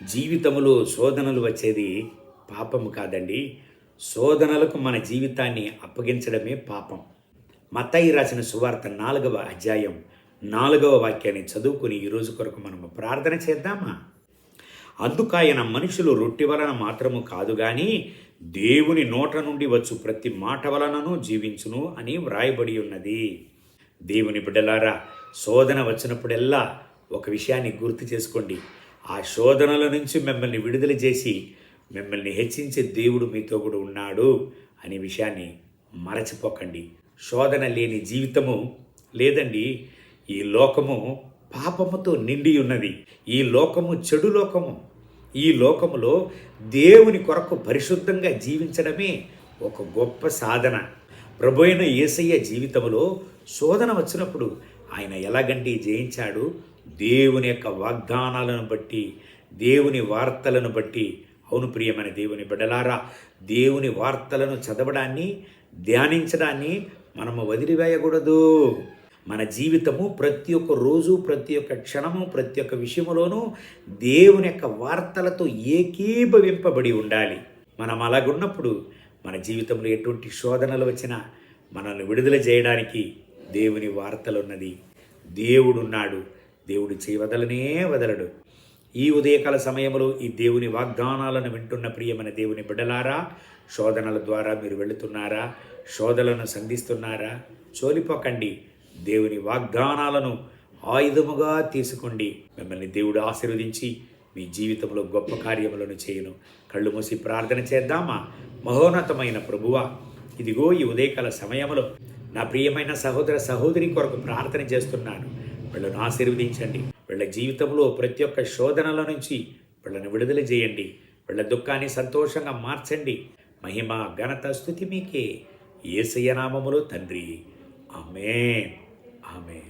జీవితంలో శోధనలు వచ్చేది పాపము కాదండి. శోధనలకు మన జీవితాన్ని అప్పగించడమే పాపం. మత్తయి రాసిన సువార్త 4వ అధ్యాయం 4వ వాక్యాన్ని చదువుకుని ఈరోజు కొరకు మనము ప్రార్థన చేద్దామా? అందుకాయన మనుషులు రొట్టె వలన మాత్రము కాదు గాని దేవుని నోట నుండి వచ్చు ప్రతి మాట వలనను జీవించును అని వ్రాయబడి ఉన్నది. దేవుని బిడ్డలారా, శోధన వచ్చినప్పుడెల్లా ఒక విషయాన్ని గుర్తు చేసుకోండి. ఆ శోధనల నుంచి మిమ్మల్ని విడుదల చేసి మిమ్మల్ని హెచ్చించే దేవుడు మీతో కూడా ఉన్నాడు అనే విషయాన్ని మరచిపోకండి. శోధన లేని జీవితము లేదండి. ఈ లోకము పాపముతో నిండి ఉన్నది. ఈ లోకము చెడు లోకము. ఈ లోకములో దేవుని కొరకు పరిశుద్ధంగా జీవించడమే ఒక గొప్ప సాధన. ప్రభు అయిన యేసయ్య జీవితంలో శోధన వచ్చినప్పుడు ఆయన ఎలాగంటే జయించాడు? దేవుని యొక్క వాగ్దానాలను బట్టి, దేవుని వార్తలను బట్టి. అవును ప్రియమైన దేవుని బిడ్డలారా, దేవుని వార్తలను చదవడాన్ని, ధ్యానించడాన్ని మనము వదిలివేయకూడదు. మన జీవితము ప్రతి ఒక్క రోజు, ప్రతి ఒక్క క్షణము, ప్రతి ఒక్క విషయములోనూ దేవుని యొక్క వార్తలతో ఏకీభవింపబడి ఉండాలి. మనం అలాగున్నప్పుడు మన జీవితంలో ఎటువంటి శోధనలు వచ్చినా మనల్ని విడుదల చేయడానికి దేవుని వార్తలున్నది. దేవుడున్నాడు. దేవుడు చేయవదలనే వదలడు. ఈ ఉదయకాల సమయంలో ఈ దేవుని వాగ్దానాలను వింటున్న ప్రియమైన దేవుని బిడ్డలారా, శోధనల ద్వారా మీరు వెళుతున్నారా? శోధనలను సంధిస్తున్నారా? చోలిపోకండి. దేవుని వాగ్దానాలను ఆయుధముగా తీసుకోండి. మిమ్మల్ని దేవుడు ఆశీర్వదించి మీ జీవితంలో గొప్ప కార్యములను చేయను. కళ్ళు మూసి ప్రార్థన చేద్దామా? మహోన్నతమైన ప్రభువా, ఇదిగో ఈ ఉదయకాల సమయంలో నా ప్రియమైన సహోదర సహోదరి కొరకు ప్రార్థన చేస్తున్నాను. వీళ్ళను ఆశీర్వదించండి. వీళ్ళ జీవితంలో ప్రతి ఒక్క శోధనల నుంచి వీళ్ళను విడుదల చేయండి. వీళ్ళ దుఃఖాన్ని సంతోషంగా మార్చండి. మహిమ ఘనత స్తుతి మీకే. యేసయ్య నామములో తండ్రి, ఆమేన్. ఆమేన్.